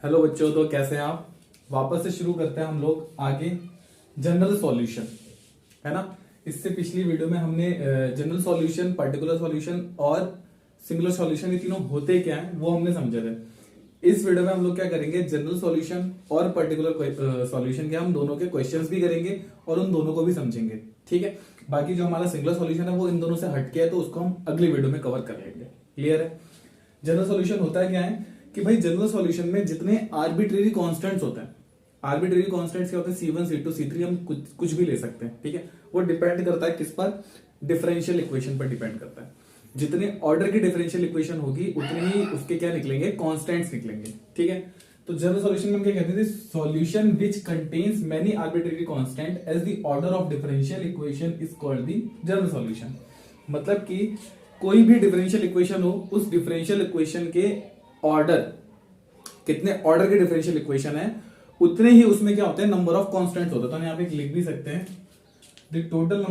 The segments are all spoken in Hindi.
हेलो बच्चों, तो कैसे हैं आप। वापस से शुरू करते हैं हम लोग आगे जनरल सॉल्यूशन, है ना। इससे पिछली वीडियो में हमने जनरल सॉल्यूशन, पर्टिकुलर सॉल्यूशन और सिंगुलर सॉल्यूशन, ये तीनों होते क्या हैं वो हमने समझे थे। इस वीडियो में हम लोग क्या करेंगे, जनरल सॉल्यूशन और पर्टिकुलर सॉल्यूशन के हम दोनों के क्वेश्चंस भी करेंगे और उन दोनों को भी समझेंगे, ठीक है। बाकी जो हमारा सिंगुलर सॉल्यूशन है वो इन दोनों से हटके है, तो उसको हम अगली वीडियो में कवर कर लेंगे। क्लियर है। जनरल सॉल्यूशन होता है क्या है कि भाई जनरल सॉल्यूशन में जितने आर्बिट्रेरी कांस्टेंट्स होते हैं, आर्बिट्रेरी कांस्टेंट्स क्या होते हैं, C1 C2 C3 हम कुछ भी ले सकते हैं, ठीक है। वो डिपेंड करता है किस पर, डिफरेंशियल इक्वेशन पर डिपेंड करता है। जितने ऑर्डर की डिफरेंशियल इक्वेशन होगी उतने ही उसके क्या निकलेंगे, कांस्टेंट्स निकलेंगे, ठीक है। तो जनरल सॉल्यूशन में हम क्या कहते थे, solution which contains many arbitrary constant as the order of differential equation is called the general solution. मतलब कि कोई भी डिफरेंशियल इक्वेशन हो, उस डिफरेंशियल इक्वेशन के ऑर्डर, कितने ऑर्डर के डिफरेंशियल इक्वेशन है उतने ही उसमें क्या होते हैं, नंबर ऑफ कांस्टेंट्स होते हैं। तो हम यहां पे लिख भी सकते हैं the total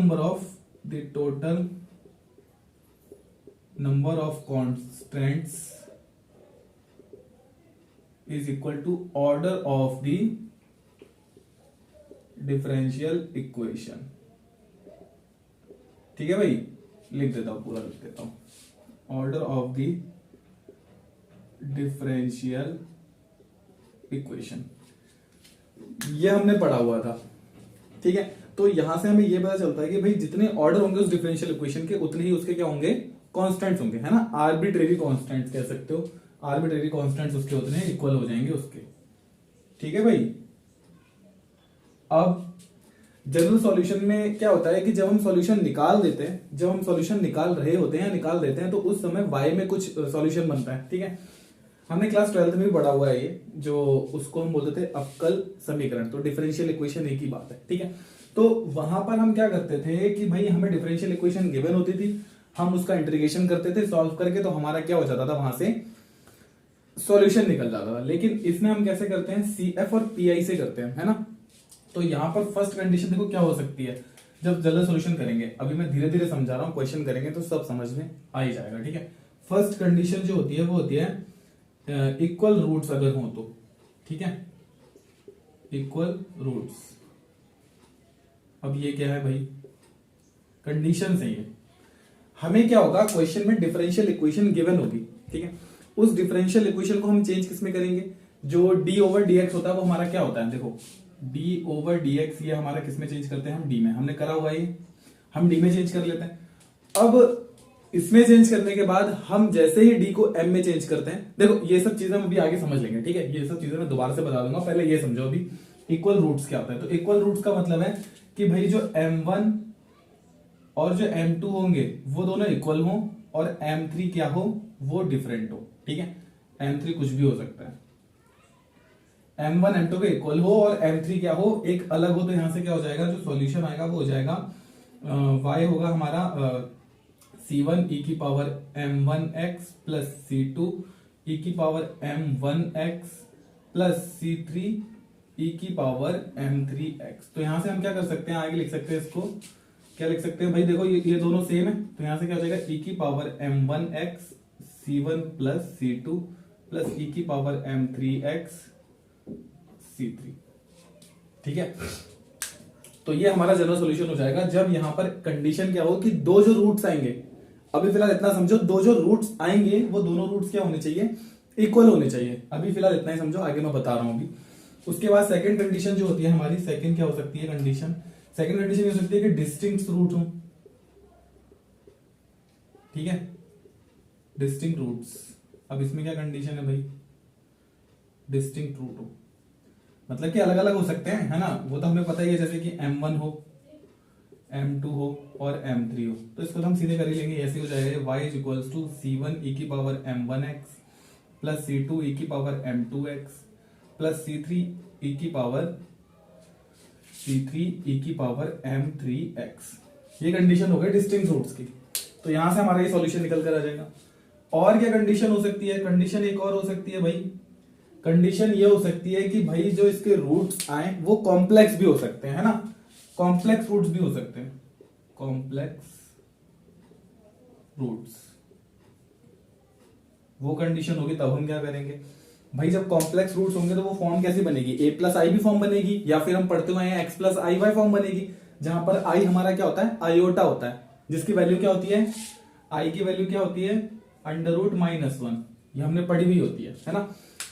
number of constants is equal to order of the differential equation. ठीक है भाई, लिख देता हूं, पूरा लिख देता हूं, order of the differential equation. ये हमने पढ़ा हुआ था, ठीक है। तो यहां से हमें ये पता चलता है कि भाई जितने ऑर्डर होंगे उस डिफरेंशियल इक्वेशन के उतने ही उसके क्या होंगे, कांस्टेंट्स होंगे, है ना। आर्बिट्रेरी कांस्टेंट्स कह सकते हो, आर्बिट्रेरी कांस्टेंट्स उसके उतने इक्वल हो जाएंगे उसके, ठीक है भाई। अब जनरल सॉल्यूशन में क्या होता है कि जब हम सॉल्यूशन निकाल देते हैं, जब हम सॉल्यूशन निकाल रहे होते हैं या निकाल देते हैं, तो उस समय y में कुछ सॉल्यूशन बनता है, ठीक है। हमने क्लास 12th में भी पढ़ा हुआ है ये, जो उसको हम बोलते थे अवकल समीकरण। तो डिफरेंशियल इक्वेशन एक ही बात है, ठीक है। तो वहां पर हम क्या करते थे कि भाई हमें डिफरेंशियल इक्वेशन गिवन होती थी, हम उसका इंटीग्रेशन करते थे सॉल्व करके, तो हमारा क्या हो जाता था, वहां से सॉल्यूशन निकल जाता था। लेकिन इसमें हम कैसे करते हैं, CF और PI से करते हैं, है ना। तो यहां पर फर्स्ट कंडीशन देखो क्या हो सकती है, जब जनरल सॉल्यूशन करेंगे, अभी मैं धीरे धीरे समझा रहा हूं, क्वेश्चन करेंगे तो सब समझ में आ ही जाएगा, ठीक है। फर्स्ट कंडीशन जो होती है वो होती है इक्वल रूट्स अगर हो तो, ठीक है, इक्वल रूट्स। अब ये क्या है भाई, कंडीशन सही है। हमें क्या होगा, क्वेश्चन में डिफरेंशियल इक्वेशन गिवन होगी, ठीक है। उस डिफरेंशियल इक्वेशन को हम चेंज किस में करेंगे, जो d/dx होता है वो हमारा क्या होता है, देखो d/dx ये हमारा किस में चेंज करते हैं, हम d में, हमने करा हुआ है, हम d में चेंज कर लेते हैं। अब इसमें चेंज करने के बाद हम जैसे ही d को m में चेंज करते हैं, देखो ये सब चीजें हम अभी आगे समझ लेंगे, ठीक है। ये सब चीजें मैं दोबारा से बता दूंगा, पहले ये समझो अभी इक्वल रूट्स क्या होता है। तो इक्वल रूट्स का मतलब है कि भाई जो m1 और जो m2 होंगे वो दोनों इक्वल हो और m3 क्या हो, वो डिफरेंट हो, ठीक है। m3 कुछ भी हो सकता है, m1 m2 के इक्वल हो और m3 क्या हो, एक अलग हो। तो यहां से क्या हो जाएगा, जो सॉल्यूशन आएगा वो हो जाएगा y होगा हमारा C1 e की power m1x plus C2 e की power m1x plus C3 e की पावर m3x। तो यहां से हम क्या कर सकते हैं, आगे लिख सकते हैं इसको, क्या लिख सकते हैं भाई, देखो ये दोनों सेम है, तो यहां से क्या हो जाएगा e की power m1x C1 plus C2 plus e की पावर m3x C3, ठीक है। तो ये हमारा जनरल सॉल्यूशन हो जाएगा जब यहां पर कंडीशन क्या हो कि दो जो रूट्स आएंगे, अभी फिलहाल इतना समझो, दो जो रूट्स आएंगे वो दोनों रूट्स क्या होने चाहिए, इक्वल होने चाहिए। अभी फिलहाल इतना ही समझो, आगे मैं बता रहा हूं अभी। उसके बाद सेकंड कंडीशन जो होती है हमारी, सेकंड क्या हो सकती है कंडीशन, सेकंड कंडीशन हो सकती है कि डिस्टिंक्ट रूट हो, ठीक है, डिस्टिंक्ट रूट्स। अब इसमें क्या कंडीशन है भाई, डिस्टिंक्ट रूट हो, मतलब कि अलग अलग हो सकते हैं, है ना, वो तो हमें पता ही है, जैसे कि m1 हो, m2 हो और m3 हो। तो इसको तो हम सीधे कर ही लेंगे, ऐसे हो जाएगा y is equals to C1 e की power m1x plus C2 e की power m2x plus C3 e की पावर m3x। ये कंडीशन हो गई डिस्टिंक्ट रूट्स की। तो यहां से हमारा ये सॉल्यूशन निकल कर आ जाएगा। और क्या कंडीशन हो सकती है, कंडीशन एक और हो सकती है भाई, कंडीशन ये हो सकती है कि भाई जो इसके रूट्स आए वो कॉम्प्लेक्स भी हो सकते हैं, है ना, कॉम्प्लेक्स रूट्स भी हो सकते हैं, कॉम्प्लेक्स रूट्स। वो कंडीशन होगी तब हम क्या करेंगे, भाई जब कॉम्प्लेक्स रूट्स होंगे तो वो फॉर्म कैसी बनेगी, a प्लस आई भी फॉर्म बनेगी, या फिर हम पढ़ते हुए हैं x प्लस आई वाई फॉर्म बनेगी, जहां पर i हमारा क्या होता है, आयोटा होता है, जिसकी वैल्यू क्या होती है, i की वैल्यू क्या होती है, √-1, ये हमने पढ़ी हुई होती है ना।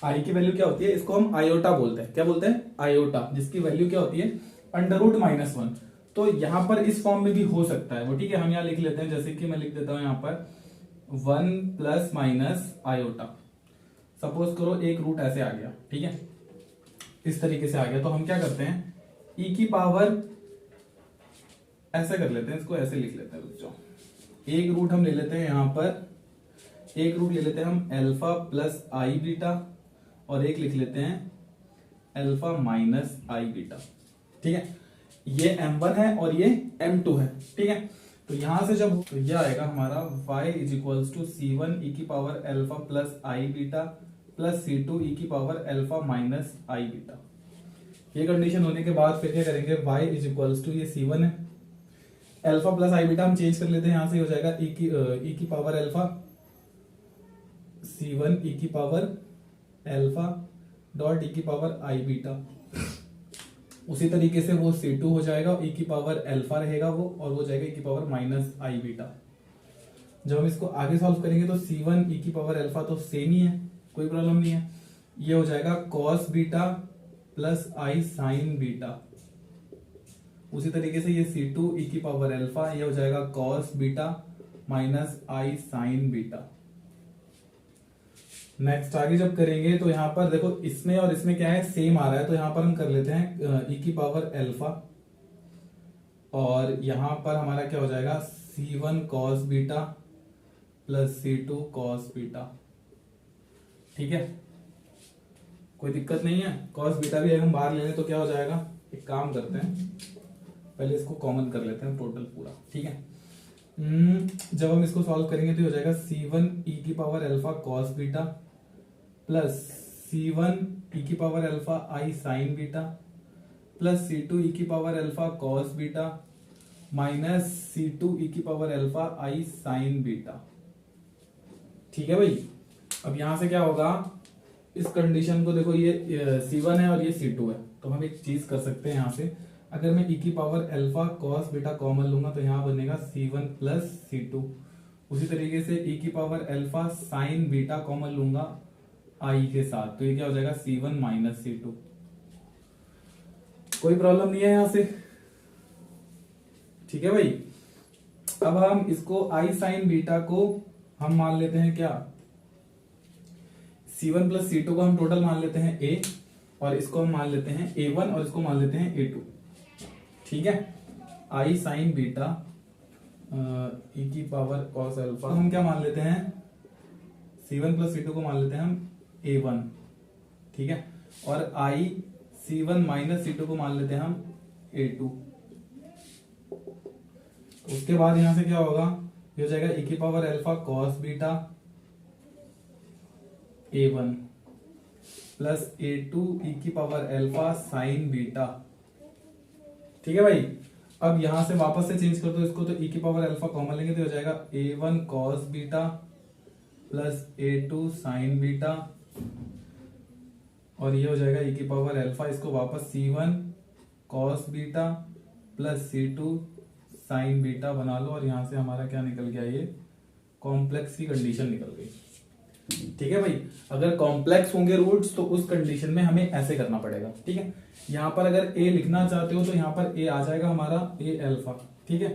i की वैल्यू क्या होती है, इसको हम आयोटा बोलते हैं, क्या बोलते हैं, आयोटा, जिसकी वैल्यू क्या होती है, √-1। तो यहां पर इस फॉर्म में भी हो सकता है वो, ठीक है। हम यहां लिख लेते हैं, जैसे कि मैं लिख देता हूं यहां पर 1 प्लस माइनस आयोटा। सपोज करो एक रूट ऐसे आ गया, ठीक है, इस तरीके से आ गया, तो हम क्या करते हैं, e की पावर ऐसे कर लेते हैं, इसको ऐसे लिख लेते हैं बच्चों। एक रूट हम ले लेते हैं यहां पर, एक रूट ले लेते हैं हम अल्फा प्लस आई बीटा, और एक लिख लेते हैं अल्फा माइनस आई बीटा, ठीक है। ये m1 है और ये m2 है, ठीक है। तो यहां से जब तो यह आएगा हमारा y is equals to c1 e की power alpha plus I beta plus c2 e की power alpha minus I beta. ये कंडीशन होने के बाद फिर क्या करेंगे, y इज इक्वल्स टू, ये c1 है, अल्फा प्लस आई बीटा हम चेंज कर लेते हैं, यहां से हो जाएगा e की पावर अल्फा, c1 e की पावर अल्फा डॉट e की पावर आई बीटा। उसी तरीके से वो c2 हो जाएगा, e की पावर अल्फा रहेगा वो, और वो जाएगा e की पावर माइनस आई बीटा। जब हम इसको आगे सॉल्व करेंगे तो c1 e की पावर अल्फा तो सेम ही है, कोई प्रॉब्लम नहीं है। ये हो जाएगा cos बीटा प्लस आई साइन बीटा। उसी तरीके से ये c2 e की पावर अल्फा, ये हो जाएगा cos बीटा माइनस आई साइन बीटा। नेक्स्ट आगे जब करेंगे तो यहां पर देखो, इसमें और इसमें क्या है, सेम आ रहा है, तो यहां पर हम कर लेते हैं e की पावर अल्फा, और यहां पर हमारा क्या हो जाएगा, c1 cos beta plus c2 cos beta, ठीक है, कोई दिक्कत नहीं है। cos बीटा भी अगर हम बाहर ले लें तो क्या हो जाएगा, एक काम करते हैं, पहले इसको कॉमन कर लेते हैं टोटल पूरा, ठीक है। जब हम इसको सॉल्व करेंगे तो हो जाएगा c1 e की power alpha cos beta plus c1 e की power alpha i sine beta plus c2 e की power alpha cos beta minus c2 e की power alpha i sine beta, ठीक है भाई। अब यहां से क्या होगा, इस कंडीशन को देखो, ये c1 है और ये c2 है, तो हम एक चीज कर सकते हैं यहां से, अगर मैं e की power alpha cos beta common लूंगा तो यहां बनेगा c1 प्लस c2। उसी तरीके से e की power alpha sign beta common लूंगा i के साथ, तो ये क्या हो जाएगा, c1 माइनस c2। कोई प्रॉब्लम नहीं है यहां से, ठीक है भाई। अब हम इसको i साइन बीटा को हम मान लेते हैं क्या, c1 प्लस c2 को हम टोटल मान लेते हैं a, और इसको हम मान लेते हैं a1, और इसको मान लेते हैं a2, ठीक है। i साइन बीटा e की पावर cos अल्फा हम क्या मान लेते हैं, c1 प्लस c2 को मान लेते हैं हम a1, ठीक है, और i c1 माइनस c2 को मान लेते हैं हम a2। उसके बाद यहां से क्या होगा, ये हो जाएगा e की power alpha cos beta a1 plus a2 e की पावर अल्फा साइन बीटा, ठीक है भाई। अब यहां से वापस से चेंज कर दो इसको, तो e की पावर अल्फा कॉमन लेंगे तो हो जाएगा a1 cos beta plus a2 sign beta, और ये हो जाएगा e की पावर अल्फा, इसको वापस c1 cos beta plus c2 sign beta बना लो, और यहां से हमारा क्या निकल गया, ये कॉम्प्लेक्स की कंडीशन निकल गई, ठीक है भाई। अगर कॉम्प्लेक्स होंगे रूट्स तो उस कंडीशन में हमें ऐसे करना पड़ेगा, ठीक है। यहां पर अगर a लिखना चाहते हो तो यहां पर a आ जाएगा हमारा a अल्फा, ठीक है।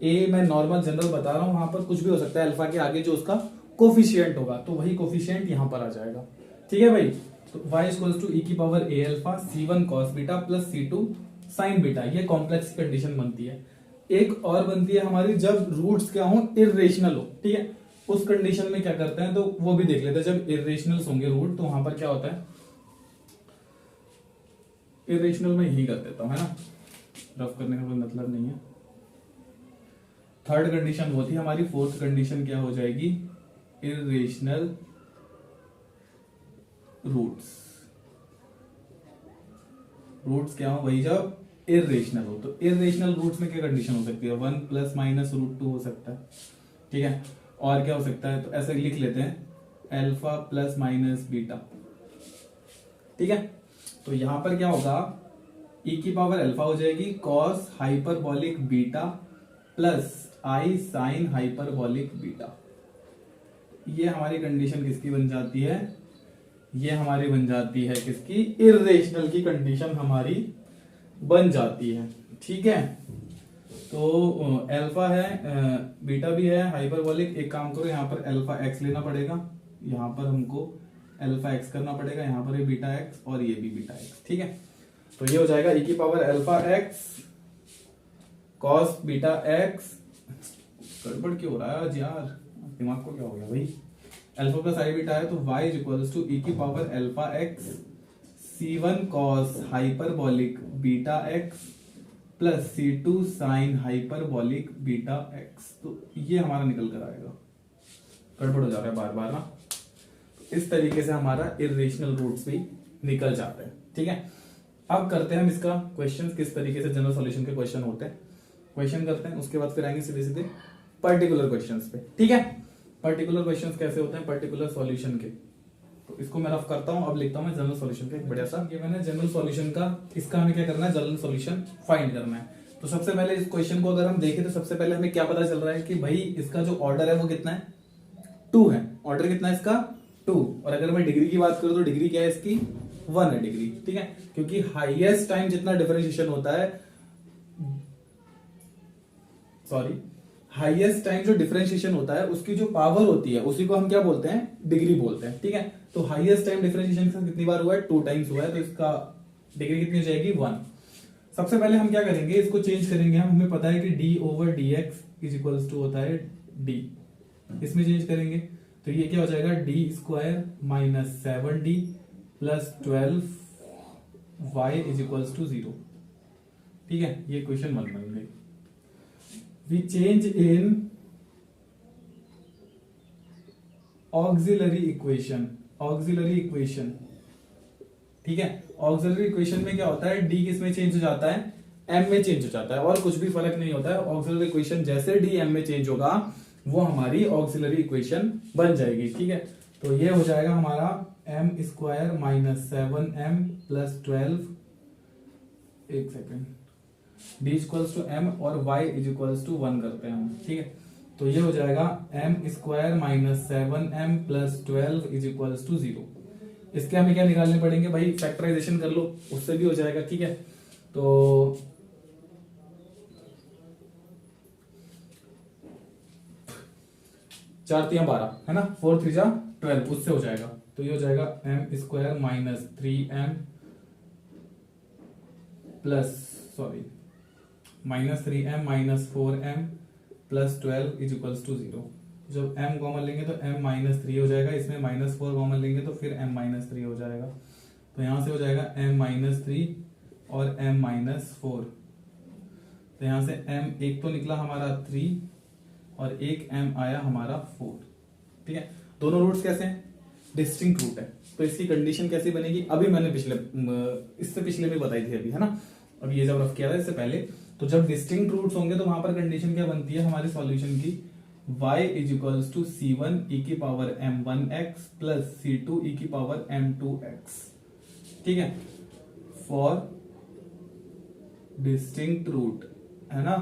a मैं नॉर्मल जनरल बता रहा हूं, वहां पर कुछ भी हो सकता है, अल्फा के आगे जो उसका कोफिशिएंट होगा तो वही कोफिशिएंट यहां पर आ जाएगा, ठीक है भाई। तो y इक्वल्स टू e की power a alpha c1 cos beta plus c2 sign beta, ये कॉम्प्लेक्स कंडीशन बनती है। एक और बनती है हमारी जब रूट्स क्या हो, इर्रेशनल हो, ठीक है, उस कंडीशन में क्या करते हैं तो वो भी देख लेते हैं। जब इर्रेशनल होंगे रूट तो वहां पर क्या होता है, इरेशनल में ही कर देता हूं, है ना, रफ करने का कोई मतलब नहीं है। थर्ड कंडीशन वो थी हमारी, फोर्थ कंडीशन क्या हो जाएगी, इरेशनल रूट्स। रूट्स क्या हो वही जब इरेशनल हो, तो इरेशनल रूट्स में क्या कंडीशन हो सकती है, 1 प्लस माइनस √2 हो सकता है, ठीक है। और क्या हो सकता है, तो ऐसे लिख लेते हैं अल्फा प्लस माइनस बीटा, ठीक है। तो यहां पर क्या होगा, e की पावर अल्फा हो जाएगी cos hyperbolic beta plus i sign hyperbolic beta. ये हमारी कंडीशन किसकी बन जाती है, ये हमारी बन जाती है किसकी, इर्रेशनल की कंडीशन हमारी बन जाती है। ठीक है, तो अल्फा है, बीटा भी है, हाइपरबॉलिक। एक काम करो, यहाँ पर अल्फा एक्स लेना पड़ेगा, यहाँ पर हमको अल्फा एक्स करना पड़ेगा, यहाँ पर ये बीटा एक्स और ये भी बीटा एक्स। ठीक है, तो ये हो जाएगा e की power alpha x cos beta x. गड़बड़ क्यों हो रहा है आज यार, दिमाग को क्या हो गया भाई। अल्फा प्लस आई बीटा है तो y is equals to e की power alpha X c1 cos hyperbolic beta X plus c2 sine hyperbolic beta X. तो ये हमारा निकल कर आएगा, गड़बड़ हो जा रहा है बार बार ना। इस तरीके से हमारा इर्रेशनल रूट्स भी निकल जाते हैं। ठीक है, अब करते हैं हम इसका क्वेश्चन, किस तरीके से जनरल सॉल्यूशन के क्वेश्चन होते हैं, क्वेश्चन करते हैं, उसके बाद फिर आएंगे सीधे सीधे पर्टिकुलर क्वेश्चंस पे। ठीक है, पर्टिकुलर क्वेश्चंस कैसे होते हैं पर्टिकुलर सॉल्यूशन के, तो इसको मैं रफ करता हूं, अब लिखता हूं मैं जनरल सॉल्यूशन का एक बढ़िया सा। ये मैंने जनरल सॉल्यूशन का, इसका हमें क्या करना है, जनरल सॉल्यूशन फाइंड करना है। तो सबसे पहले इस क्वेश्चन को अगर हम देखें तो सबसे पहले हमें क्या पता चल रहा है कि भाई इसका जो ऑर्डर है वो कितना है, 2 है। ऑर्डर कितना है इसका, 2। और अगर मैं डिग्री की बात करूं तो डिग्री क्या है इसकी, 1 है डिग्री। ठीक है, क्योंकि हाईएस्ट टाइम जितना डिफरेंशिएशन होता है, सॉरी, हाईएस्ट टाइम जो डिफरेंशिएशन होता है उसकी जो पावर होती है उसी को हम क्या बोलते हैं, डिग्री बोलते हैं। ठीक है, तो हाईएस्ट टाइम डिफरेंशिएशन कितनी बार हुआ है, 2 टाइम्स हुआ है, तो इसका डिग्री कितनी हो जाएगी, 1। सबसे पहले हम क्या करेंगे, इसको चेंज करेंगे हम, हमें पता है कि d over D X is equals to होता है d, इसमें चेंज करेंगे तो ये क्या हो जाएगा, D square minus 7d plus 12y is equals to 0। ठीक है, ये क्वेश्चन 1 बन गई। We change in auxiliary equation, auxiliary equation। ठीक है, auxiliary equation में क्या होता है, d किस में चेंज हो जाता है, m में चेंज हो जाता है, और कुछ भी फर्क नहीं होता है। auxiliary equation जैसे d m में चेंज होगा वो हमारी auxiliary equation बन जाएगी। ठीक है, तो ये हो जाएगा हमारा m square minus 7m plus 12, एक second, d equals to m और y इज इक्वल्स टू 1 करते हैं हम। ठीक है, तो ये हो जाएगा m square minus 7m plus 12 is equals to 0। इसके हमें क्या निकालने पड़ेंगे भाई, फैक्टराइजेशन कर लो, उससे भी हो जाएगा। ठीक है, तो 4 3 12 है ना, 4 3 12, उससे हो जाएगा। तो ये हो जाएगा m square minus 3m plus, sorry, minus 3m minus 4m plus 12 is equals to 0। जब m कॉमन लेंगे तो m माइनस 3 हो जाएगा, इसमें माइनस 4 कॉमन लेंगे तो फिर m माइनस 3 हो जाएगा। तो यहां से हो जाएगा m माइनस 3 और m माइनस 4। तो यहां से m एक तो निकला हमारा 3 और एक m आया हमारा 4। ठीक है, दोनों रूट्स कैसे हैं, डिस्टिंक्ट रूट है। तो इसकी कंडीशन कैसी बनेगी, अभी मैंने इससे पिछले में बताई थी अभी, है ना, अब ये जब रफ किया था इससे पहले। तो जब डिस्टिंक्ट रूट्स होंगे तो वहां पर कंडीशन क्या बनती है हमारे सॉल्यूशन की, y is equals to c1 e की power m1x plus c2 e की पावर m2x। ठीक है, फॉर डिस्टिंक्ट रूट, है ना,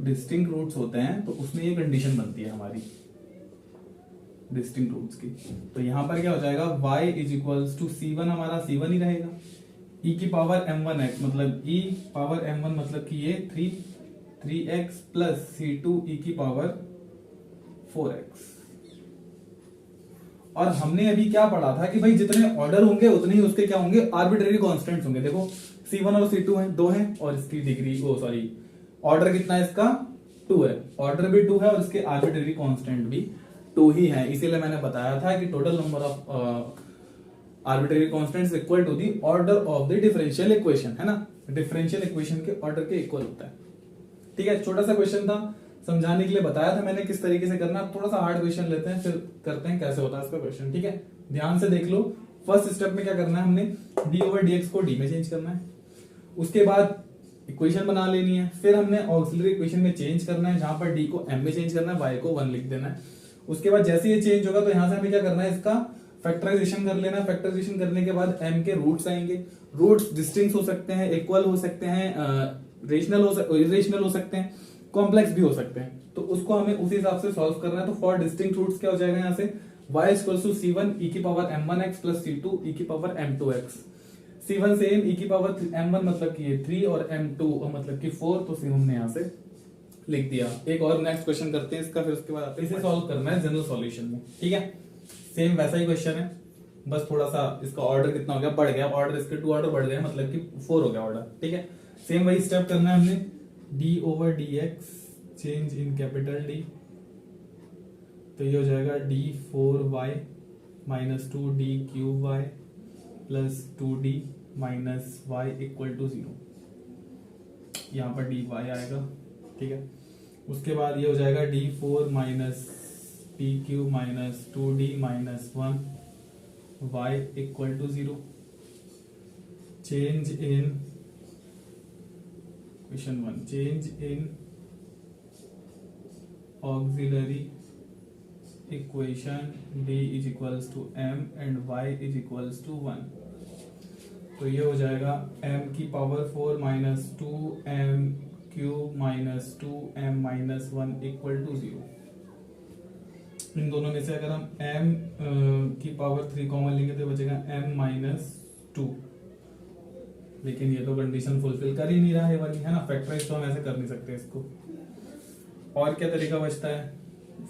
डिस्टिंक्ट रूट्स होते हैं तो उसमें ये कंडीशन बनती है हमारी डिस्टिंक्ट रूट्स की। तो यहां पर क्या हो जाएगा, y is equals to c1, हमारा c1 ही रहेगा, e की पावर m1x मतलब e पावर m1 मतलब कि ये 3x प्लस c2 e की पावर 4x। और हमने अभी क्या पढ़ा था कि भाई जितने ऑर्डर होंगे उतने ही उसके क्या होंगे, आर्बिट्रेरी कांस्टेंट्स होंगे। देखो c1 और c2 हैं, 2 हैं, और इसकी डिग्री, ओ सॉरी, ऑर्डर कितना है इसका, 2 है, ऑर्डर भी 2 है और इसके आर्बिट्रेरी कांस्टेंट भी 2 ही है। इसीलिए मैंने बताया था कि total number of arbitrary constants equal to the order of the differential equation, है ना, डिफरेंशियल इक्वेशन के ऑर्डर के इक्वल होता है। ठीक है, छोटा सा क्वेश्चन था, समझाने के लिए बताया था मैंने किस तरीके से करना। थोड़ा सा हार्ड क्वेश्चन लेते हैं, फिर करते हैं कैसे होता है इसका क्वेश्चन। ठीक है, ध्यान से देख लो। फर्स्ट स्टेप में क्या करना है, हमने d ओवर dx को d में चेंज करना है, उसके बाद इक्वेशन बना लेनी है, फिर हमने ऑक्सिलरी इक्वेशन में चेंज करना है, जहां पर d को m में चेंज करना है, y को 1 लिख देना है। उसके बाद जैसे ये चेंज होगा तो यहां से हमें क्या करना है, इसका फैक्टराइजेशन कर लेना। फैक्टराइजेशन करने के बाद m के रूट्स आएंगे। रूट्स डिस्टिंक्ट हो सकते हैं, इक्वल हो सकते हैं, इरेशनल हो सकते हैं, कॉम्प्लेक्स भी हो सकते हैं। तो उसको हमें उसी हिसाब से सॉल्व करना है। तो फॉर डिस्टिंक्ट रूट्स क्या हो जाएगा यहाँ से, y equals to c1 e की power m1x plus c2 e की power m2x। c1 same, e की पावर m1 मतलब कि ये 3 और m2 मतलब कि 4, तो सेम हमने यहाँ से लिख दिया। एक और नेक्स्ट क्वेश्चन करते हैं इसका, फिर उसके बाद इसे सॉल्व करना है जनरल सॉल्यूशन में। ठीक है, सेम वैसा ही क्वेश्चन है, बस थोड़ा सा इसका ऑर्डर कितना हो गया, बढ़ गया ऑर्डर, इसके 2 ऑर्डर बढ़ गए, मतलब कि 4 हो गया ऑर्डर। ठीक है, सेम वही स्टेप करना है हमने, d over dx change in capital D, तो ये हो जाएगा d4y minus 2d3y plus 2d minus y equal to 0, यहाँ पर dy आएगा। ठीक है, उसके बाद ये हो जाएगा d4 minus pq minus 2d minus 1 y equal to 0। Change in question 1, change in auxiliary equation d is equals to m and y is equals to 1। तो ये हो जाएगा m की power 4 minus 2m cube minus 2m minus 1 equal to 0। इन दोनों में से अगर हम m की पावर 3 कॉमन लेंगे तो बचेगा m माइनस 2, लेकिन ये तो कंडीशन फुलफिल कर ही नहीं रहा है वाली, है ना। फैक्टराइज तो हम ऐसे कर नहीं सकते इसको। और क्या तरीका बचता है,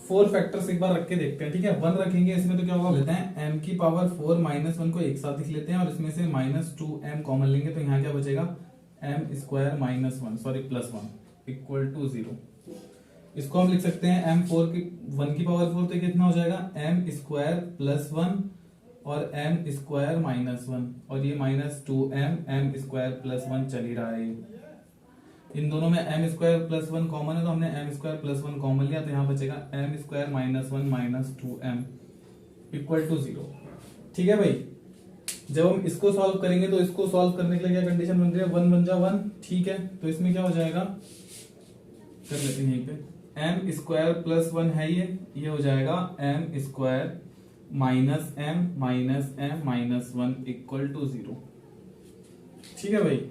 4 फैक्टर्स एक बार रख के देखते हैं। ठीक है, 1 रखेंगे इसमें तो क्या होगा, लेते हैं m की पावर 4 माइनस 1 को एक साथ लिख लेते हैं और इसमें से माइनस 2m कॉमन लेंगे, तो यहाँ क्या बचेगा m square minus 1 sorry plus 1 equal to 0। इसको हम लिख सकते हैं m 4 की 1 की पावर 4, तो कितना हो जाएगा m स्क्वायर प्लस 1 और m स्क्वायर माइनस 1, और ये minus 2m m square plus 1 चल ही रहा है। इन दोनों में m स्क्वायर प्लस 1 कॉमन है, तो हमने m स्क्वायर प्लस 1 कॉमन लिया, तो यहाँ बचेगा m square minus 1 minus 2m equal to 0। ठीक है भाई, जब हम इसको सॉल्व करेंगे तो इसको सॉल्व करने के लिए क्या कंडीशन बन रही है, 1 बन जा 1। ठीक है, तो इसमें क्या हो जाएगा, कर लेते हैं यहीं पे, m स्क्वायर प्लस 1 है, ये हो जाएगा m square minus m minus 1 equal to 0। ठीक है भाई,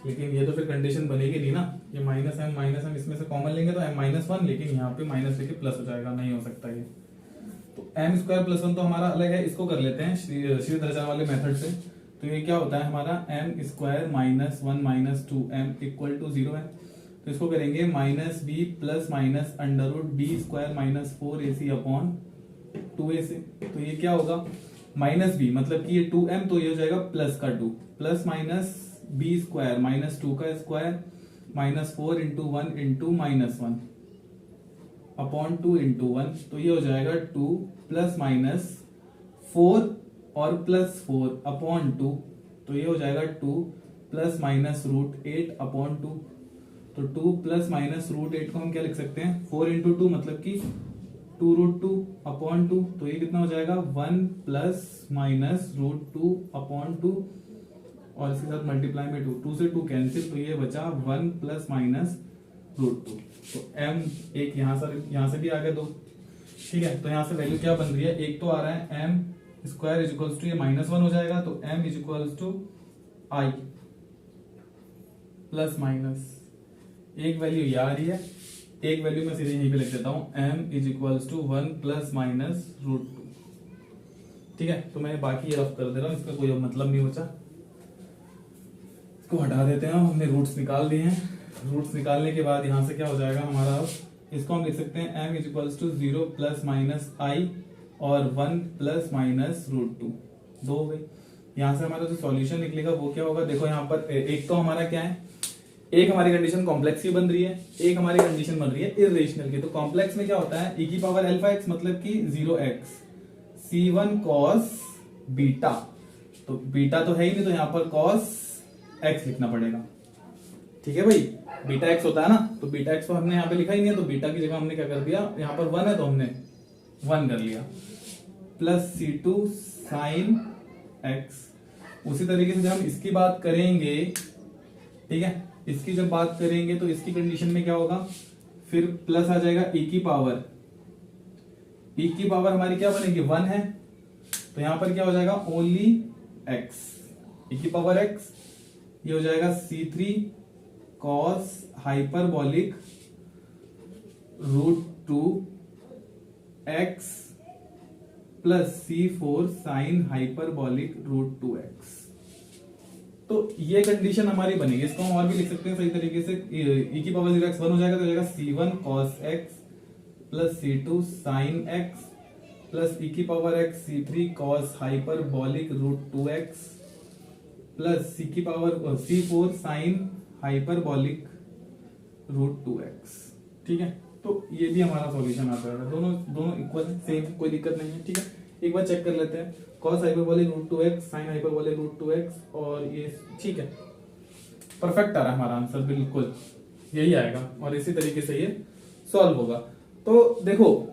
लेकिन ये तो फिर कंडीशन बनेगी नहीं ना, ये माइनस m इसमें से कॉमन लेंगे तो m माइनस 1, लेकिन यहाँ पे माइनस लेके प्लस हो जाएगा, नहीं हो सकता ये। तो m स्क्वायर प्लस 1 तो हमारा अलग है, इसको कर लेते हैं श्रीधराचार्य वाले मेथड से। तो ये क्या होता है हमारा m square minus 1 minus 2m equal to 0 है। तो इसको करेंगे minus b plus minus under root b square minus 4ac upon 2ac। तो ये क्या होगा, माइनस b मतलब कि ये 2m, तो ये हो जाएगा प्लस का 2, plus minus b square minus 2 का square minus 4 into 1 into minus 1 upon 2 into 1, तो ये हो जाएगा 2 प्लस माइनस 4 और प्लस 4 अपॉन 2, तो ये हो जाएगा 2 प्लस माइनस रूट 8 अपॉन 2। तो 2 प्लस माइनस रूट 8 को हम क्या लिख सकते हैं, 4 इंटू 2 मतलब कि 2 रूट 2 अपॉन 2, तो ये कितना हो जाएगा 1 प्लस माइनस रूट 2 अपॉन 2 और इसके साथ मल्टीप्लाई में 2 से 2 कैंसिल, तो ये बचा 1 प्लस माइनस रूट 2। तो m एक यहाँ से भी आ गए 2। ठीक है, तो यहाँ से वैल्यू क्या बन रही है, एक तो आ रहा है m square is equals to ये माइनस 1 हो जाएगा, तो m is equals to i plus minus, एक वैल्यू ये आ रही है, एक वैल्यू मैं सीधे यहीं पे लिख देता हूँ, m is equals to 1 plus minus root 2। ठीक है, तो मैं बाकी ये रफ कर दे रहा हूँ, इसका कोई मतलब नहीं बचा, इसको हटा देते हैं। हमने रूट्स निकाल दिए हैं, रूट्स निकालने के बाद यहाँ से क्या हो जाएगा हमारा, इसको हम लिख सकते हैं m is equals to 0 plus minus i और 1 प्लस माइनस रूट 2, 2 हो गई। यहाँ से हमारा जो सॉल्यूशन निकलेगा वो क्या होगा, देखो यहाँ पर एक तो हमारा क्या है, एक हमारी कंडीशन कॉम्प्लेक्स की बन रही है, एक हमारी कंडीशन बन रही है इरेशनल की। तो कॉम्प्लेक्स में क्या होता है, e की पावर अल्फा x मतलब कि 0x c1 cos बीटा, तो बीटा तो है ही नहीं, तो यहाँ पर cos x लिखना पड़ेगा। ठीक है भाई, बीटा x होता है ना, तो बीटा x तो हमने यहाँ पे लिखा ही नहीं है, तो बीटा की जगह हमने क्या कर दिया, यहाँ पर 1 है तो हमने 1 कर लिया, प्लस c2 sin x। उसी तरीके से जब हम इसकी बात करेंगे, ठीक है, इसकी जब बात करेंगे तो इसकी कंडीशन में क्या होगा, फिर प्लस आ जाएगा e की पावर हमारी क्या बनेगी 1 है, तो यहां पर क्या हो जाएगा, ओनली x e की पावर x, ये हो जाएगा C3 cos hyperbolic √2x plus C4 sine hyperbolic √2x। तो ये कंडीशन हमारी बनेगी। इसको हम और भी लिख सकते हैं सही तरीके से, e की पावर 0x 1 हो जाएगा, तो हो जाएगा C1 cos x plus C2 sine x plus e की power x C3 cos hyperbolic √2x plus C की power C4 sine hyperbolic √2x। ठीक है, तो ये भी हमारा सॉल्यूशन आता है। दोनों इक्वल सेम, कोई दिक्कत नहीं है। ठीक है, एक बार चेक कर लेते हैं, cos hyperbolic √2x sign hyperbolic √2x, और ये ठीक है, परफेक्ट आ रहा है हमारा आंसर, बिल्कुल यही आएगा और इसी तरीके से ये सॉल्व होगा। तो देखो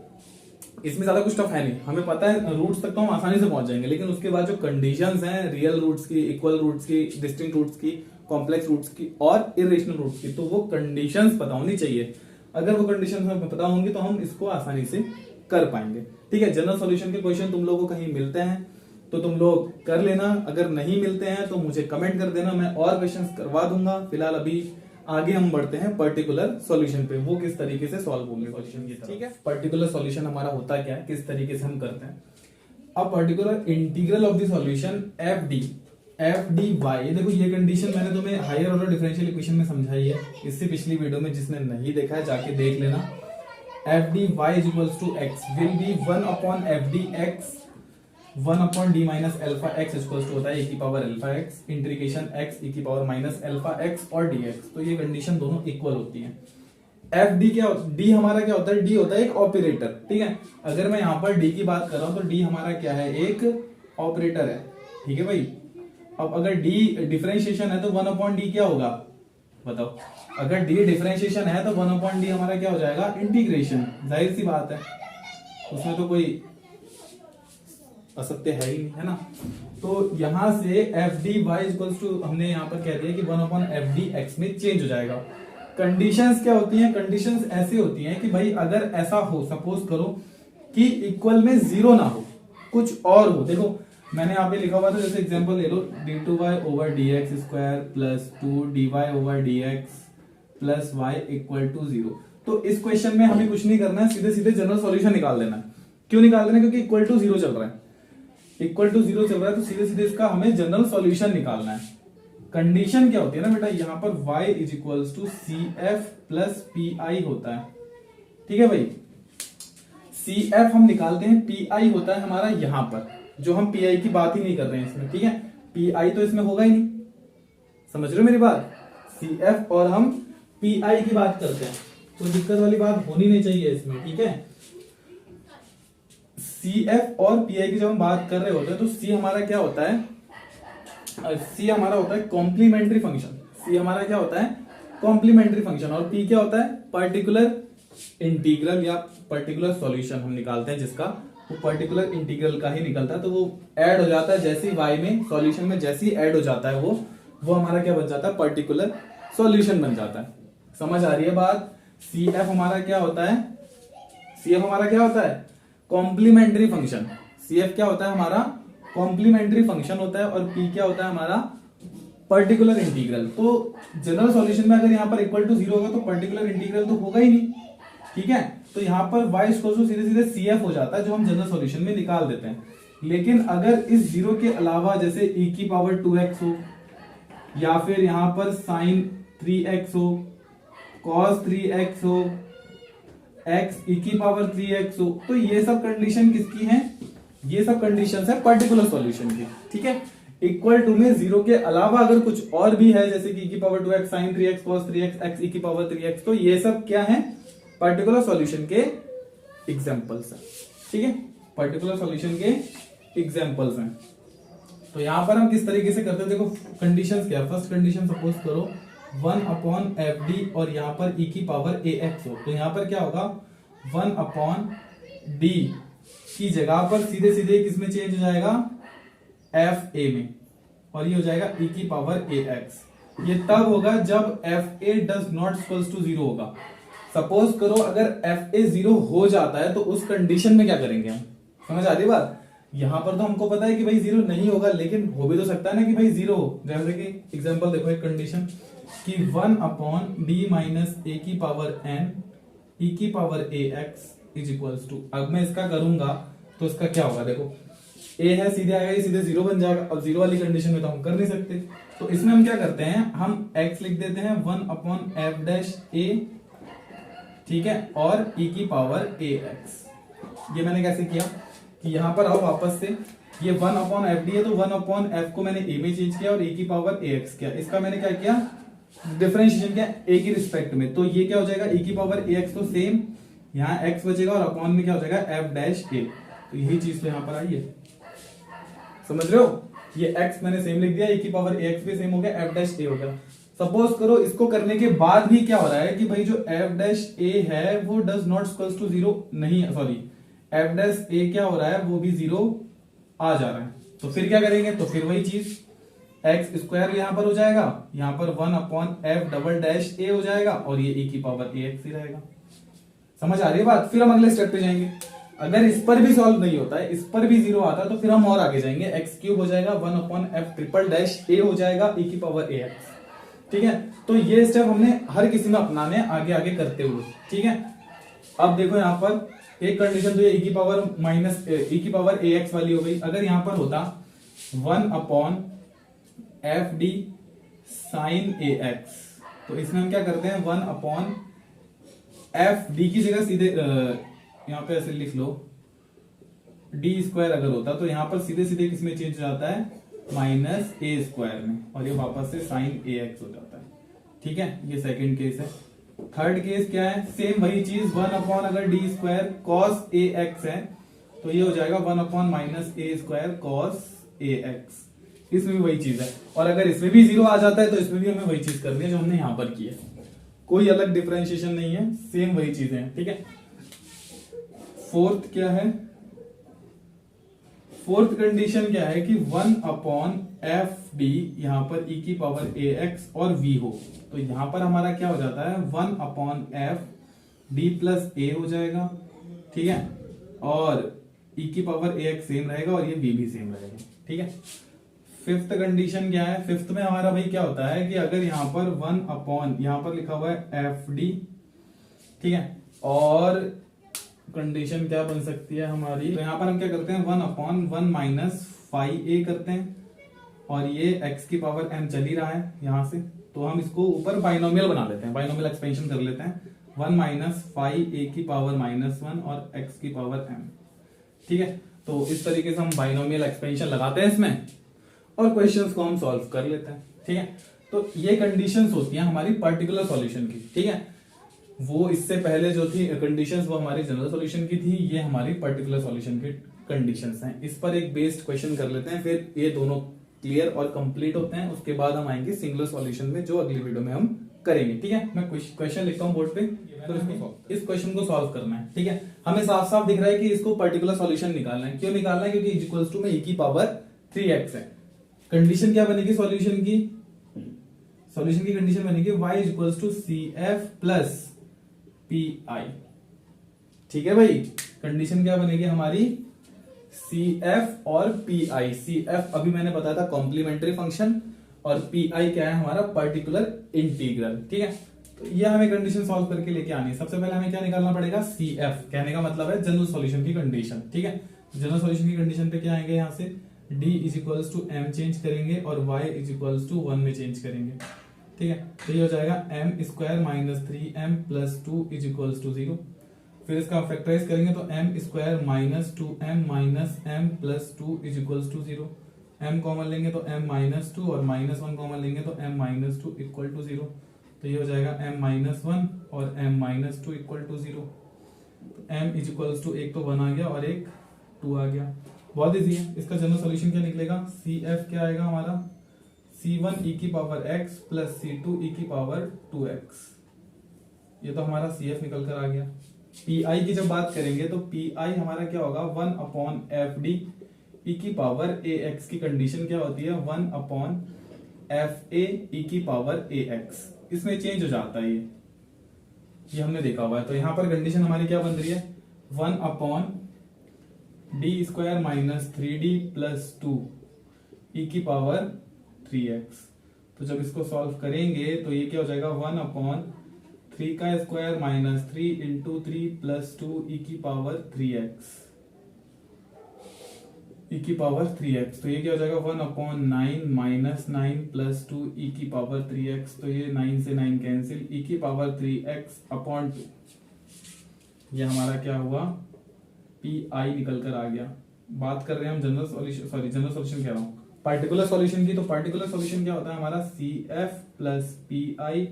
इसमें ज्यादा कुछ टफ है नहीं, हमें पता है रूट्स तक तो हम आसानी से पहुंच जाएंगे, लेकिन उसके बाद जो कंडीशंस हैं रियल रूट्स की, इक्वल रूट्स की, डिस्टिंक्ट रूट्स की, कॉम्प्लेक्स रूट्स की और इरेशनल रूट्स की, तो वो कंडीशंस पता होनी चाहिए। अगर वो कंडीशंस हमें पता होंगी तो हम इसको आसानी से कर पाएंगे। ठीक है, जनरल सॉल्यूशन के क्वेश्चन तुम लोगों को कहीं मिलते हैं तो तुम लोग कर लेना, अगर नहीं मिलते हैं तो मुझे कमेंट कर देना, मैं और क्वेश्चंस करवा दूंगा। फिलहाल अभी आगे हम बढ़ते हैं पर्टिकुलर सॉल्यूशन पे, वो किस तरीके से सॉल्व होंगे सॉल्यूशन की तरफ। ठीक है, पर्टिकुलर सॉल्यूशन हमारा होता क्या है, किस तरीके से हम करते हैं। अब particular integral of the solution F D Y, देखो ये कंडीशन मैंने तुम्हें हायर ऑर्डर डिफरेंशियल इक्वेशन में समझाई है, इससे पिछली वीडियो में, जिसने नहीं देखा है जाके देख लेना। F D Y is equals to X will be 1 upon F D X 1 upon D minus alpha X equals to होता है e की power alpha X integration x e की पावर माइनस एल्फा एक्स और dx। तो ये कंडीशन दोनों इक्वल होती है। एफ डी क्या, डी हमारा क्या होता है, डी होता है एक ऑपरेटर। ठीक है, अगर मैं यहाँ पर डी की बात कर रहा हूं तो डी हमारा क्या है, एक ऑपरेटर है। ठीक है भाई, अब अगर डी डिफरेंशिएशन है तो 1 अपॉन डी क्या होगा बताओ, अगर डी डिफरेंशिएशन है तो 1 अपॉन डी हमारा क्या हो जाएगा, इंटीग्रेशन। जाहिर सी बात है, उसमें तो कोई असत्य है ही नहीं, है ना। तो यहां से F D Y equals to, हमने यहां पर कह दिया कि 1 अपॉन एफ डी एक्स में चेंज हो जाएगा। कंडीशंस क्या होती हैं, कंडीशंस ऐसी होती हैं कि भाई अगर ऐसा हो, सपोज करो कि इक्वल में जीरो ना हो, कुछ और हो। देखो मैंने यहाँ पे लिखा हुआ था, जैसे एग्जांपल ले लो, d2y over dx square plus 2dy over dx plus y equal to 0। तो इस क्वेश्चन में हमें कुछ नहीं करना है, सीधे सीधे जनरल सॉल्यूशन निकाल देना है। क्यों निकाल देना है, क्योंकि इक्वल टू 0 चल रहा है, इक्वल टू 0 चल रहा है, तो सीधे सीधे इसका हमें जनरल सॉल्यूशन निकालना है। कंडीशन क्या होती है ना बेटा, यहाँ पर y is equals to CF plus PI होता है। ठीक है भाई, CF हम निकालते हैं, PI होता है हमारा यहाँ पर, जो हम PI की बात ही नहीं कर रहे हैं इसमें। ठीक है, PI तो इसमें होगा ही नहीं, समझ रहे हो मेरी बात। CF और हम PI की बात करते हैं, तो दिक्कत वाली बात होनी नहीं चाहिए इसमें। ठीक है, CF और PI की जब हम बात कर रहे होते हैं तो C हमारा क्या होता है, C हमारा होता है कॉम्प्लीमेंट्री फंक्शन। C हमारा क्या होता है, कॉम्प्लीमेंट्री फंक्शन, और P क्या होता है, पर्टिकुलर इंटीग्रल या पर्टिकुलर सॉल्यूशन हम निकालते हैं, जिसका वो पर्टिकुलर इंटीग्रल का ही निकलता है। तो वो ऐड हो जाता है जैसे ही y में सॉल्यूशन में जैसे ही ऐड हो जाता है, वो हमारा क्या बन जाता है, पर्टिकुलर सॉल्यूशन बन जाता है। समझ आ रही है बात। CF हमारा क्या होता है, CF हमारा क्या होता है, कॉम्प्लीमेंट्री फंक्शन। CF क्या होता है हमारा, कॉम्प्लीमेंट्री फंक्शन होता है, और P क्या होता है हमारा, पर्टिकुलर इंटीग्रल। तो जनरल सॉल्यूशन में अगर यहाँ पर इक्वल टू 0 होगा तो पर्टिकुलर इंटीग्रल तो होगा ही नहीं। ठीक है, तो यहाँ पर y इक्वल टू सीधे सीधे CF हो जाता है, जो हम जनरल सॉल्यूशन में निकाल देते हैं। लेकिन अगर इस 0 के अलावा जैसे e की पावर 2x हो, या फिर यहाँ पर साइन 3x हो, cos 3x हो, x e की पावर 3x हो, तो ये सब कंडीशन किसकी हैं, ये सब कंडीशंस है पर्टिकुलर सॉल्यूशन की। ठीक है, इक्वल टू में 0 के अलावा अगर कुछ और भी है, जैसे कि e की power 2x sine 3x cos 3x x e की पावर 3x, तो ये सब क्या है, पर्टिकुलर सॉल्यूशन के एग्जांपल्स हैं। ठीक है, पर्टिकुलर सॉल्यूशन के एग्जांपल्स हैं। तो यहां पर हम किस तरीके से करते हैं, देखो कंडीशंस क्या है। फर्स्ट कंडीशन सपोज करो 1 अपॉन एफ डी और यहाँ पर e की पावर ax हो, तो यहाँ पर क्या होगा, 1 अपॉन डी की जगह पर सीधे सीधे किसमें चेंज हो जाएगा, एफ ए में, और ये हो जाएगा e की पावर ax। ये तब होगा जब f a does not equals to 0 होगा। सपोज करो अगर एफ ए 0 हो जाता है तो उस कंडीशन में क्या करेंगे हम, समझ आ रही बात। यहाँ पर तो हमको पता है कि भाई जीरो नहीं होगा, लेकिन हो भी तो सकता है ना कि भाई जीरो हो। जैसे कि एग्जांपल देखो, एक कंडीशन कि 1 अपॉन डी माइनस ए की पावर एन ई की power a x is equals to, अब मैं इसका करूंगा तो इसका क्या होगा, देखो ए है सीधे आएगा, ये सीधे जीरो बन जाएगा। अब जीरो वाली कंडीशन में तो हम कर नहीं सकते, तो इसमें हम क्या करते हैं, हम x लिख देते हैं 1 अपॉन एफ डैश ए, ठीक है, और e की पावर ए एक्स। ये मैंने कैसे किया कि यहाँ पर आओ वापस से, ये 1 अपॉन एफ डी है तो 1 अपॉन एफ को मैंने ए में चेंज किया और e की पावर ए एक्स किया। इसका मैंने क्या किया, डिफरेंशिएशन किया ए की रिस्पेक्ट में, तो ये क्या हो जाएगा e की पावर ए एक्स, तो सेम यहाँ x बचेगा और अपॉन में क्या हो जाएगा एफ डैश ए। तो यही चीज तो यहाँ पर आई है, समझ रहे हो, ये x मैंने सेम लिख दिया, e की पावर ए एक्स भी सेम हो गया, एफ डैश ए हो गया। सपोज करो इसको करने के बाद भी क्या हो रहा है कि भाई जो एफ डैश ए है वो does not equals to zero नहीं, सॉरी एफ डैश ए क्या हो रहा है वो भी जीरो आ जा रहा है, तो फिर क्या करेंगे, तो फिर वही चीज एक्स स्क्वायर यहाँ पर हो जाएगा, यहाँ पर 1 अपॉन एफ डबल डैश ए हो जाएगा और ये e की पावर ए एक्स ही रहेगा। समझ आ रही है बात। फिर हम अगले स्टेप पे जाएंगे, अगर इस पर भी सॉल्व नहीं होता है, इस पर भी जीरो आता है, तो फिर हम और आगे जाएंगे, एक्स क्यूब हो जाएगा 1 अपॉन एफ ट्रिपल डैश ए हो जाएगा e की पावर ए एक्स, ठीक है। तो ये स्टेप हमने हर किसी में अपनाने आगे आगे करते हुए, ठीक है। अब देखो यहाँ पर एक कंडीशन तो ये e की पावर माइनस e की पावर ए एक्स वाली हो गई। अगर यहाँ पर होता 1 अपॉन एफ डी साइन ए एक्स, तो इसमें हम क्या करते हैं 1 अपॉन एफ डी की जगह सीधे यहाँ पे ऐसे लिख लो डी स्क्वायर, अगर होता तो यहाँ पर सीधे सीधे किसमें चेंज हो जाता है, माइनस ए स्क्वायर में, और ये वापस से साइन ए एक्स हो जाता है, ठीक है। ये सेकंड केस है। थर्ड केस क्या है, सेम वही चीज 1 अपॉन अगर D square cos A x है तो ये हो जाएगा 1 upon minus A square cos A x, इसमें भी वही चीज है। और अगर इसमें भी जीरो आ जाता है तो इसमें भी हमें वही चीज करनी है जो हमने यहाँ पर की है, कोई अलग डिफरेंशिएशन नहीं है, सेम वही चीजें हैं, ठीक है। फोर्थ क्या है, फोर्थ कंडीशन क्या है कि 1 अपॉन एफ डी यहाँ पर e की पावर ए एक्स और v हो, तो यहां पर हमारा क्या हो जाता है 1 अपॉन एफ डी प्लस ए हो जाएगा, ठीक है, और e की पावर ए एक्स सेम रहेगा और ये v भी सेम रहेगा, ठीक है। फिफ्थ कंडीशन क्या है, फिफ्थ में हमारा भाई क्या होता है कि अगर यहाँ पर 1 अपॉन यहाँ पर लिखा हुआ है एफ डी, ठीक है, और कंडीशन क्या बन सकती है हमारी, तो यहाँ पर हम क्या करते हैं 1 अपॉन 1 माइनस फाइव ए करते हैं, और ये x की पावर m चल ही रहा है यहाँ से, तो हम इसको ऊपर बाइनोमियल बना लेते हैं, बाइनोमियल एक्सपेंशन कर लेते हैं 1 माइनस फाइव ए की पावर -1 और x की पावर m, ठीक है। तो इस तरीके से हम बाइनोमियल एक्सपेंशन लगाते हैं इसमें और क्वेश्चंस को हम सॉल्व कर लेते हैं, ठीक है। तो ये कंडीशंस होती हैं हमारी पर्टिकुलर सॉल्यूशन की, ठीक है। वो इससे पहले जो थी कंडीशंस वो हमारी जनरल सॉल्यूशन की थी, ये हमारी पर्टिकुलर सॉल्यूशन की कंडीशंस हैं। इस पर एक बेस्ड क्वेश्चन कर लेते हैं, फिर ये दोनों क्लियर और कंप्लीट होते हैं, उसके बाद हम आएंगे सिंगुलर सॉल्यूशन में जो अगली वीडियो में हम करेंगे, ठीक है। मैं क्वेश्चन लिखता हूँ बोर्ड पे, तो इस क्वेश्चन को सॉल्व करना है, ठीक है। हमें साफ साफ दिख रहा है कि इसको पर्टिकुलर सॉल्यूशन निकालना है। क्यों निकालना है, क्योंकि इक्वल्स टू में e की पावर 3x है। कंडीशन क्या बनेगी सॉल्यूशन की, सॉल्यूशन की कंडीशन बनेगी y equals to CF plus PI, ठीक है भाई। कंडीशन क्या बनेगी हमारी CF और PI। CF अभी मैंने बताया था कॉम्प्लीमेंट्री फंक्शन और PI क्या है हमारा पर्टिकुलर इंटीग्रल, ठीक है। तो ये हमें कंडीशन सॉल्व करके लेके आनी है। सबसे पहले हमें क्या निकालना पड़ेगा CF, कहने का मतलब है जनरल सॉल्यूशन की कंडीशन, ठीक है। जनरल सॉल्यूशन की कंडीशन पे क्या आएंगे, यहाँ से d is equals to m change करेंगे और y इज इक्वल्स टू 1 में चेंज करेंगे, ठीक है। तो ये हो जाएगा m square minus 3m plus 2 is equals to 0। फिर इसका फैक्टराइज करेंगे तो m square minus 2m minus m plus 2 is equals to 0। m common लेंगे तो m माइनस 2 और -1 कॉमन लेंगे तो m माइनस 2 इक्वल टू 0। तो ये हो जाएगा m माइनस 1 और m minus 2 equal to 0। m is equals to एक तो 1 आ गया और एक 2 आ गया, बहुत इजी है। इसका जनरल सॉल्यूशन क्या निकलेगा, CF क्या आएगा हमारा C1 e की power x plus C2 e की पावर 2x, ये तो हमारा CF निकल कर आ गया। PI की जब बात करेंगे तो PI हमारा क्या होगा 1 अपॉन एफ डी e की पावर ax की कंडीशन क्या होती है 1 अपॉन एफ ए e की पावर ax, इसमें चेंज हो जाता है ये हमने देखा हुआ है। तो यहाँ पर कंडीशन हमारी क्या बन रही है 1 upon D square minus 3d plus 2 ई की पावर 3x। तो जब इसको सॉल्व करेंगे तो ये क्या हो जाएगा 1/3 का स्क्वायर माइनस 3 इंटू 3 प्लस 2 ई की पावर 3x, ई की पावर 3x। तो ये क्या हो जाएगा 1/9 माइनस 9 प्लस 2 ई की पावर 3x। तो ये 9 से 9 कैंसिल, ई की पावर 3x अपॉन 2। ये हमारा क्या हुआ पी आई निकल कर आ गया। बात कर रहे हैं हम general solution, sorry general solution कह रहा हूँ, पार्टिकुलर सॉल्यूशन की। तो पार्टिकुलर सॉल्यूशन क्या होता है हमारा C F plus P I,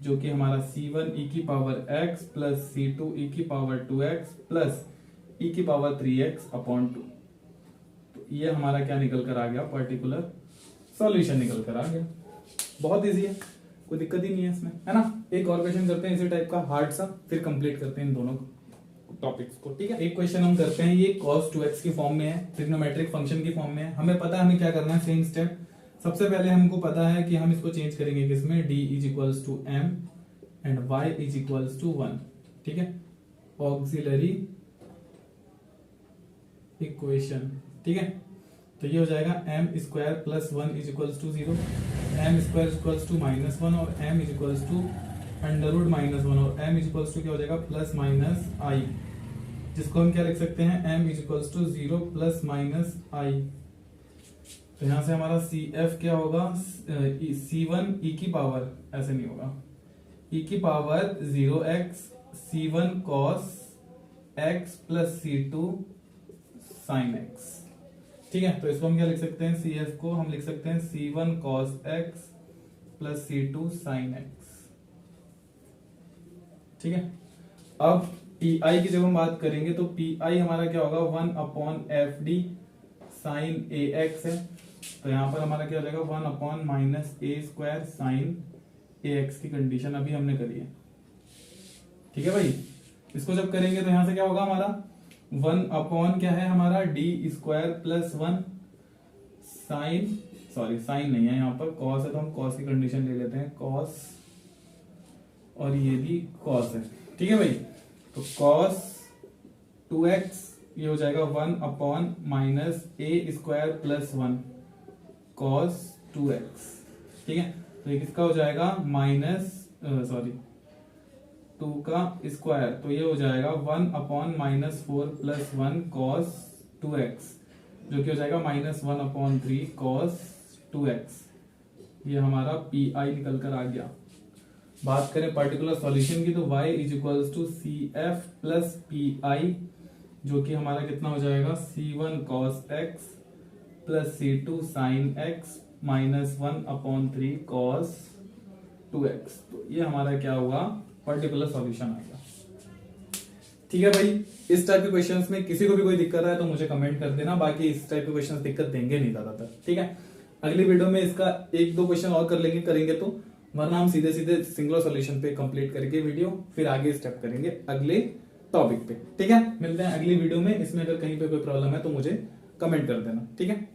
जो कि हमारा C1 ई की पावर x प्लस C2 ई की पावर 2x प्लस ई की पावर 3x अपॉन 2। तो ये हमारा क्या निकल कर आ गया पार्टिकुलर सॉल्यूशन निकल कर आ गया। बहुत इजी है, कोई दिक्कत ही नहीं है इसमें, है ना। एक और क्वेश्चन करते हैं इसी टाइप का हार्ड सा, फिर कंप्लीट करते हैं इन दोनों टॉपिक्स को, ठीक है। एक क्वेश्चन हम करते हैं, ये cos 2x की फॉर्म में है, ट्रिग्नोमेट्रिक फंक्शन की फॉर्म में है। हमें पता है हमें क्या करना है, सेम स्टेप। सबसे पहले हमको पता है कि हम इसको चेंज करेंगे किसमें, d is equals to m and y is equals to 1, ठीक है, ऑक्सिलरी इक्वेशन, ठीक है। तो ये हो जाएगा m square plus 1 is equals to 0, m square equals to -1 और m इज इक्वल्स टू √-1 और m इज इक्वल्स टू क्या हो जाएगा प्लस माइनस i, जिसको हम क्या लिख सकते हैं m is equals to 0 plus minus i। तो यहां से हमारा सी एफ क्या होगा, C1 e की पावर, ऐसे नहीं होगा, e की power 0x C1 cos x plus C2 sin x, ठीक है। तो इसको हम क्या लिख सकते हैं, सी एफ को हम लिख सकते हैं C1 cos x plus C2 sin x, ठीक है। अब पी आई की जब हम बात करेंगे तो पी आई हमारा क्या होगा 1/fd sin ax है। तो यहां पर हमारा क्या हो जाएगा 1/-a² sin ax की कंडीशन अभी हमने करी है, ठीक है भाई। इसको जब करेंगे तो यहां से क्या होगा हमारा 1/ क्या है हमारा d² plus 1 sign, sorry sine नहीं है यहाँ पर, cos है तो हम cos की कंडीशन ले लेते हैं, cos, और ये भी cos है, ठीक है भाई। तो cos 2x ये हो जाएगा 1/-a² प्लस 1 cos 2x, ठीक है। तो ये किसका हो जाएगा -2 का स्क्वायर, तो ये हो जाएगा 1/-4 प्लस 1 cos 2x, जो कि हो जाएगा -1/3 cos 2x। ये हमारा पी आई निकल कर आ गया। बात करें पार्टिकुलर सॉल्यूशन की तो y is equals to C F plus P I, जो कि हमारा कितना हो जाएगा C1 cos x plus C2 sin x minus 1/3 cos 2x। तो ये हमारा क्या हुआ पर्टिकुलर सॉल्यूशन आएगा, ठीक है भाई। इस टाइप के क्वेश्चंस में किसी को भी कोई दिक्कत है तो मुझे कमेंट कर देना, बाकी इस टाइप के क्वेश्चंस दिक्कत देंगे नहीं ज्यादातर, ठीक है। अगली वीडियो में इसका 1-2 क्वेश्चन और कर लेंगे, करेंगे तो, वरना हम सीधे सीधे सिंगुलर सॉल्यूशन पे कंप्लीट करके वीडियो फिर आगे स्टेप करेंगे अगले टॉपिक पे, ठीक है। मिलते हैं अगली वीडियो में। इसमें अगर कहीं पे कोई प्रॉब्लम है तो मुझे कमेंट कर देना, ठीक है।